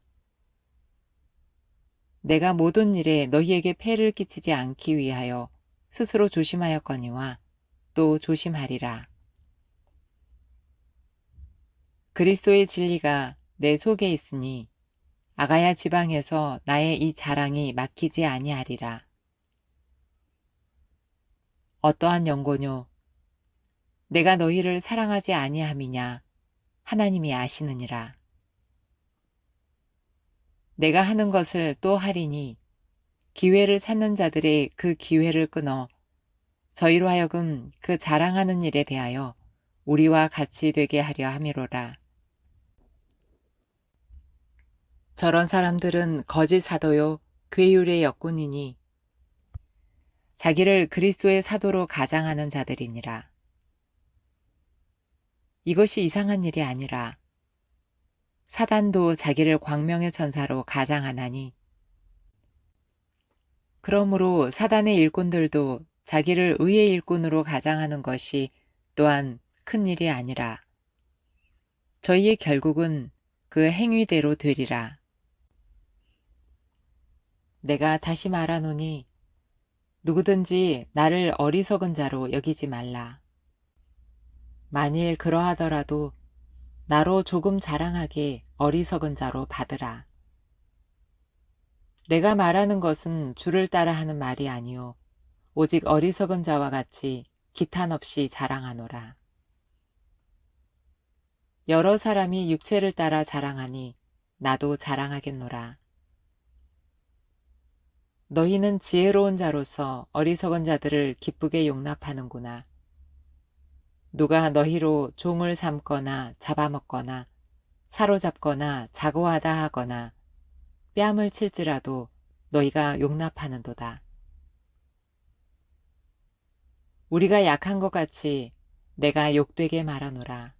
A: 내가 모든 일에 너희에게 폐를 끼치지 않기 위하여 스스로 조심하였거니와 또 조심하리라. 그리스도의 진리가 내 속에 있으니 아가야 지방에서 나의 이 자랑이 막히지 아니하리라. 어떠한 연고뇨? 내가 너희를 사랑하지 아니함이냐? 하나님이 아시느니라. 내가 하는 것을 또 하리니 기회를 찾는 자들의 그 기회를 끊어 저희로 하여금 그 자랑하는 일에 대하여 우리와 같이 되게 하려 함이로라. 저런 사람들은 거짓 사도요 괴율의 역군이니 자기를 그리스도의 사도로 가장하는 자들이니라. 이것이 이상한 일이 아니라 사단도 자기를 광명의 천사로 가장하나니 그러므로 사단의 일꾼들도 자기를 의의 일꾼으로 가장하는 것이 또한 큰 일이 아니라 저희의 결국은 그 행위대로 되리라. 내가 다시 말하노니 누구든지 나를 어리석은 자로 여기지 말라. 만일 그러하더라도 나로 조금 자랑하게 어리석은 자로 받으라. 내가 말하는 것은 주를 따라 하는 말이 아니요 오직 어리석은 자와 같이 기탄 없이 자랑하노라. 여러 사람이 육체를 따라 자랑하니 나도 자랑하겠노라. 너희는 지혜로운 자로서 어리석은 자들을 기쁘게 용납하는구나. 누가 너희로 종을 삼거나 잡아먹거나 사로잡거나 자고하다 하거나 뺨을 칠지라도 너희가 용납하는도다. 우리가 약한 것 같이 내가 욕되게 말하노라.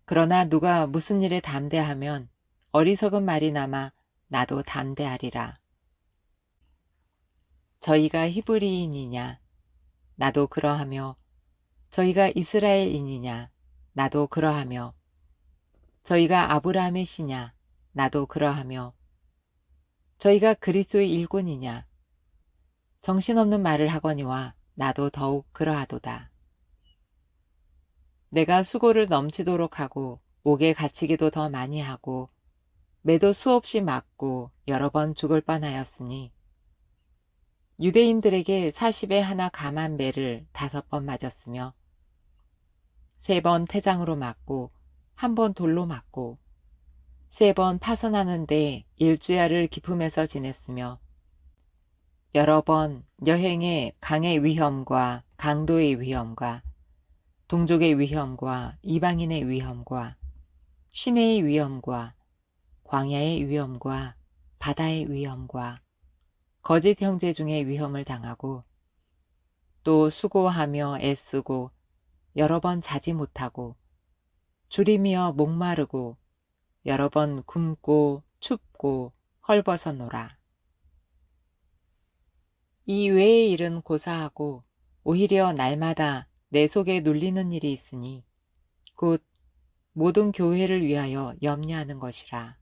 A: 그러나 누가 무슨 일에 담대하면 어리석은 말이나마 나도 담대하리라. 저희가 히브리인이냐? 나도 그러하며 저희가 이스라엘인이냐? 나도 그러하며 저희가 아브라함의 씨냐? 나도 그러하며 저희가 그리스도의 일꾼이냐? 정신없는 말을 하거니와 나도 더욱 그러하도다. 내가 수고를 넘치도록 하고 옥에 갇히기도 더 많이 하고 매도 수없이 맞고 여러 번 죽을 뻔하였으니 유대인들에게 40에 하나 감한 매를 5번 맞았으며 3번 태장으로 맞고 1번 돌로 맞고 3번 파선하는데 일주야를 기품에서 지냈으며 여러 번 여행에 강의 위험과 강도의 위험과 동족의 위험과 이방인의 위험과 시내의 위험과 광야의 위험과 바다의 위험과 거짓 형제 중에 위험을 당하고 또 수고하며 애쓰고 여러 번 자지 못하고 줄이며 목마르고 여러 번 굶고 춥고 헐벗어노라. 이 외의 일은 고사하고 오히려 날마다 내 속에 눌리는 일이 있으니 곧 모든 교회를 위하여 염려하는 것이라.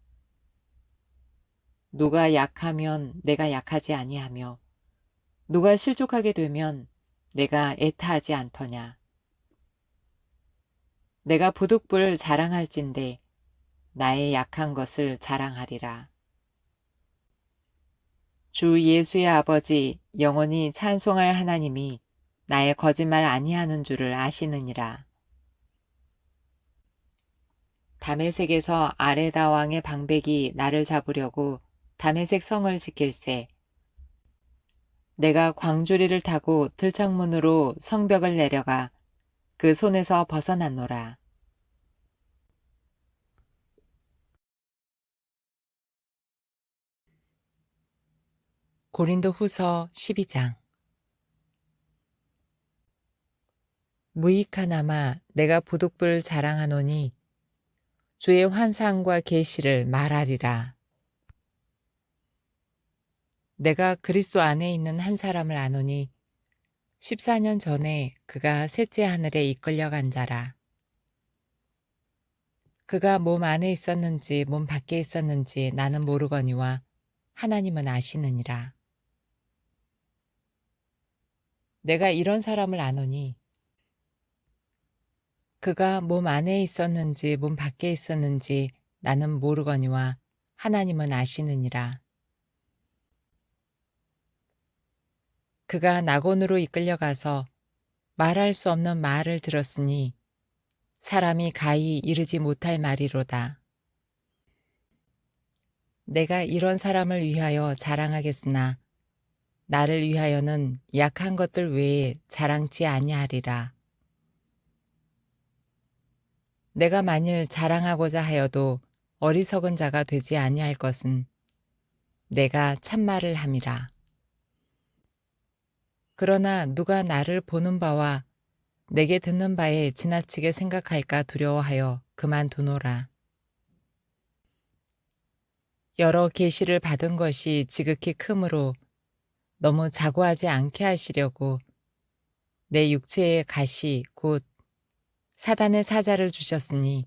A: 누가 약하면 내가 약하지 아니하며 누가 실족하게 되면 내가 애타하지 않더냐. 내가 부득불 자랑할진대 나의 약한 것을 자랑하리라. 주 예수의 아버지 영원히 찬송할 하나님이 나의 거짓말 아니하는 줄을 아시느니라. 다메섹에서 아레다 왕의 방백이 나를 잡으려고 다메섹 성을 지킬세. 내가 광주리를 타고 들창문으로 성벽을 내려가 그 손에서 벗어났노라. 고린도 후서 12장. 무익하나마 내가 부득불 자랑하노니 주의 환상과 계시를 말하리라. 내가 그리스도 안에 있는 한 사람을 아노니 14년 전에 그가 셋째 하늘에 이끌려간 자라. 그가 몸 안에 있었는지 몸 밖에 있었는지 나는 모르거니와 하나님은 아시느니라. 내가 이런 사람을 아노니 그가 몸 안에 있었는지 몸 밖에 있었는지 나는 모르거니와 하나님은 아시느니라. 그가 낙원으로 이끌려가서 말할 수 없는 말을 들었으니 사람이 가히 이르지 못할 말이로다. 내가 이런 사람을 위하여 자랑하겠으나 나를 위하여는 약한 것들 외에 자랑치 아니하리라. 내가 만일 자랑하고자 하여도 어리석은 자가 되지 아니할 것은 내가 참말을 함이라. 그러나 누가 나를 보는 바와 내게 듣는 바에 지나치게 생각할까 두려워하여 그만두노라. 여러 계시를 받은 것이 지극히 크므로 너무 자고하지 않게 하시려고 내 육체의 가시 곧 사단의 사자를 주셨으니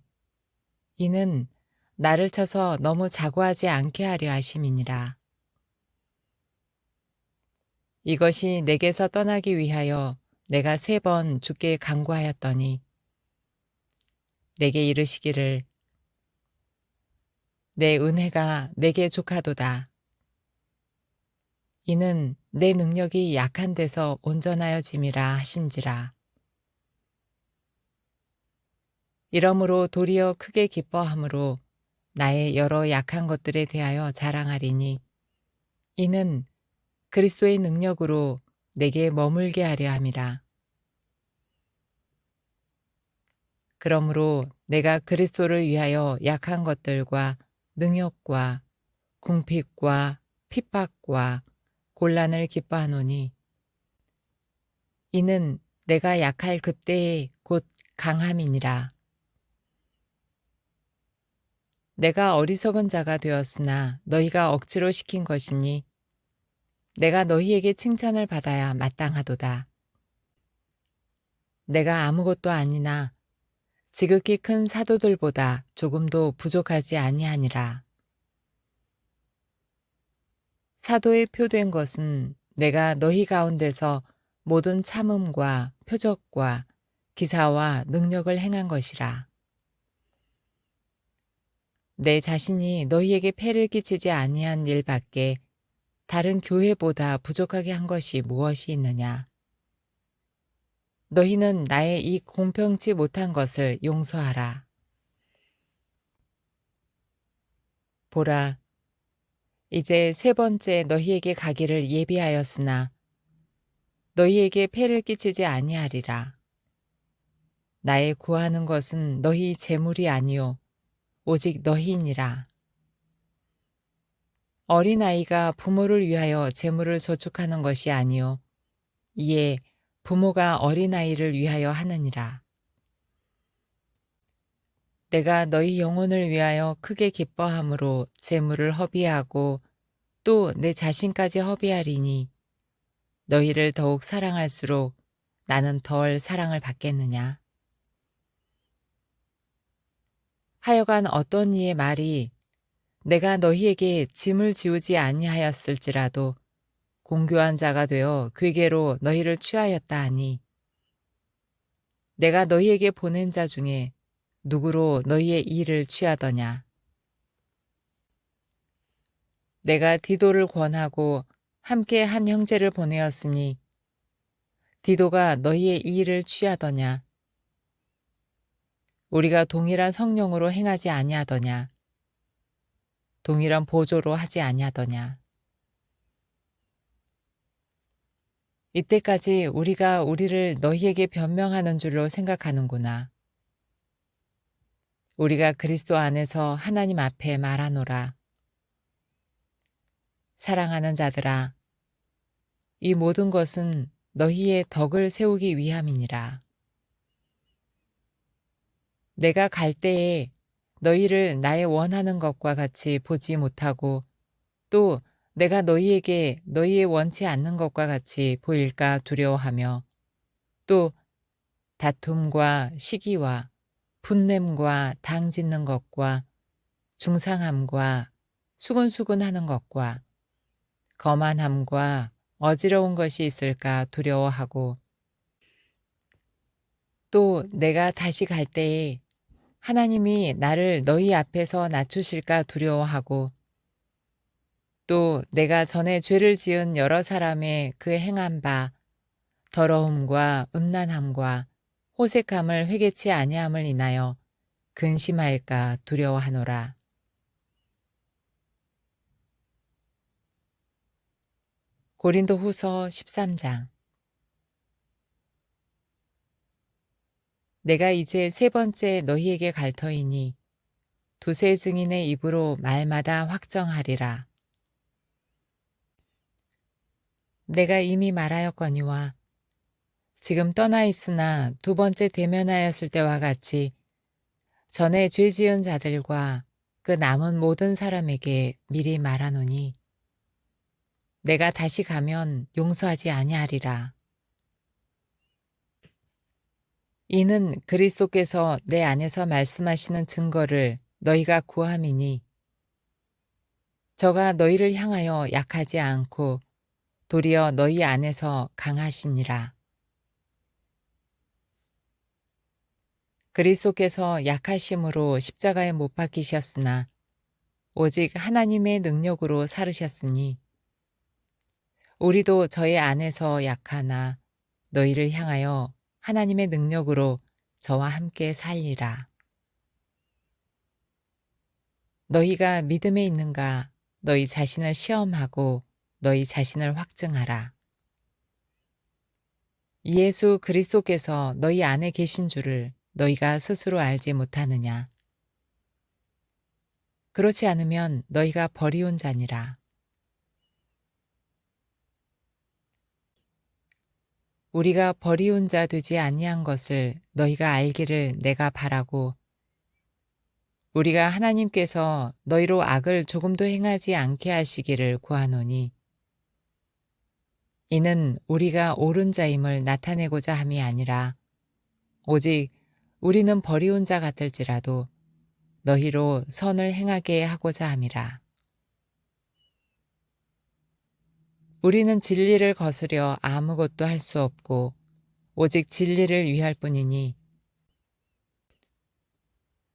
A: 이는 나를 쳐서 너무 자고하지 않게 하려 하심이니라. 이것이 내게서 떠나기 위하여 내가 3번 주께 간구하였더니 내게 이르시기를 내 은혜가 내게 족하도다. 이는 내 능력이 약한 데서 온전하여짐이라 하신지라. 이러므로 도리어 크게 기뻐함으로 나의 여러 약한 것들에 대하여 자랑하리니 이는 그리스도의 능력으로 내게 머물게 하려 함이라. 그러므로 내가 그리스도를 위하여 약한 것들과 능욕과 궁핍과 핍박과 곤란을 기뻐하노니 이는 내가 약할 그때에 곧 강함이니라. 내가 어리석은 자가 되었으나 너희가 억지로 시킨 것이니 내가 너희에게 칭찬을 받아야 마땅하도다. 내가 아무것도 아니나 지극히 큰 사도들보다 조금도 부족하지 아니하니라. 사도에 표된 것은 내가 너희 가운데서 모든 참음과 표적과 기사와 능력을 행한 것이라. 내 자신이 너희에게 폐를 끼치지 아니한 일밖에 다른 교회보다 부족하게 한 것이 무엇이 있느냐? 너희는 나의 이 공평치 못한 것을 용서하라. 보라, 이제 세 번째 너희에게 가기를 예비하였으나 너희에게 폐를 끼치지 아니하리라. 나의 구하는 것은 너희 재물이 아니요 오직 너희니라. 어린아이가 부모를 위하여 재물을 저축하는 것이 아니요 이에 부모가 어린아이를 위하여 하느니라. 내가 너희 영혼을 위하여 크게 기뻐함으로 재물을 허비하고 또 내 자신까지 허비하리니 너희를 더욱 사랑할수록 나는 덜 사랑을 받겠느냐. 하여간 어떤 이의 말이 내가 너희에게 짐을 지우지 아니하였을지라도 공교한 자가 되어 괴계로 너희를 취하였다 하니 내가 너희에게 보낸 자 중에 누구로 너희의 일을 취하더냐. 내가 디도를 권하고 함께 한 형제를 보내었으니 디도가 너희의 일을 취하더냐. 우리가 동일한 성령으로 행하지 아니하더냐. 동일한 보조로 하지 아니하더냐. 이때까지 우리가 우리를 너희에게 변명하는 줄로 생각하는구나. 우리가 그리스도 안에서 하나님 앞에 말하노라. 사랑하는 자들아, 이 모든 것은 너희의 덕을 세우기 위함이니라. 내가 갈 때에 너희를 나의 원하는 것과 같이 보지 못하고 또 내가 너희에게 너희의 원치 않는 것과 같이 보일까 두려워하며 또 다툼과 시기와 분냄과 당 짓는 것과 중상함과 수근수근하는 것과 거만함과 어지러운 것이 있을까 두려워하고 또 내가 다시 갈 때에 하나님이 나를 너희 앞에서 낮추실까 두려워하고 또 내가 전에 죄를 지은 여러 사람의 그 행한 바 더러움과 음란함과 호색함을 회개치 아니함을 인하여 근심할까 두려워하노라. 고린도후서 13장. 내가 이제 세 번째 너희에게 갈 터이니 두세 증인의 입으로 말마다 확정하리라. 내가 이미 말하였거니와 지금 떠나 있으나 두 번째 대면하였을 때와 같이 전에 죄 지은 자들과 그 남은 모든 사람에게 미리 말하노니 내가 다시 가면 용서하지 아니하리라. 이는 그리스도께서 내 안에서 말씀하시는 증거를 너희가 구함이니 저가 너희를 향하여 약하지 않고 도리어 너희 안에서 강하시니라. 그리스도께서 약하심으로 십자가에 못 박히셨으나 오직 하나님의 능력으로 살으셨으니 우리도 저의 안에서 약하나 너희를 향하여 하나님의 능력으로 저와 함께 살리라. 너희가 믿음에 있는가 너희 자신을 시험하고 너희 자신을 확증하라. 예수 그리스도께서 너희 안에 계신 줄을 너희가 스스로 알지 못하느냐. 그렇지 않으면 너희가 버리온 자니라. 우리가 버리운 자 되지 아니한 것을 너희가 알기를 내가 바라고 우리가 하나님께서 너희로 악을 조금도 행하지 않게 하시기를 구하노니 이는 우리가 옳은 자임을 나타내고자 함이 아니라 오직 우리는 버리운 자 같을지라도 너희로 선을 행하게 하고자 함이라. 우리는 진리를 거스려 아무것도 할 수 없고 오직 진리를 위할 뿐이니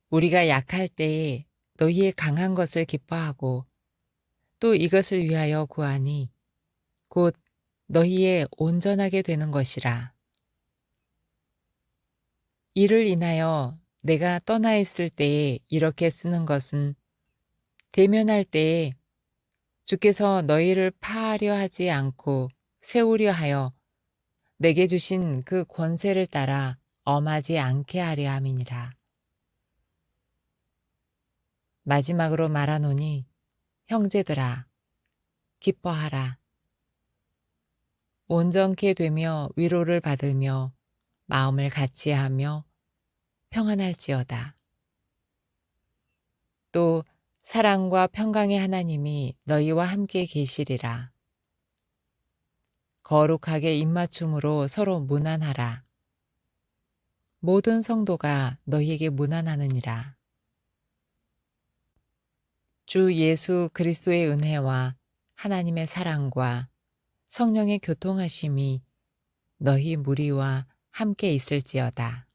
A: 우리가 약할 때에 너희의 강한 것을 기뻐하고 또 이것을 위하여 구하니 곧 너희의 온전하게 되는 것이라. 이를 인하여 내가 떠나 있을 때에 이렇게 쓰는 것은 대면할 때에 주께서 너희를 파하려 하지 않고 세우려 하여 내게 주신 그 권세를 따라 엄하지 않게 하려 함이니라. 마지막으로 말하노니 형제들아 기뻐하라. 온전케 되며 위로를 받으며 마음을 같이하며 평안할지어다. 또 사랑과 평강의 하나님이 너희와 함께 계시리라. 거룩하게 입맞춤으로 서로 문안하라. 모든 성도가 너희에게 문안하느니라. 주 예수 그리스도의 은혜와 하나님의 사랑과 성령의 교통하심이 너희 무리와 함께 있을지어다.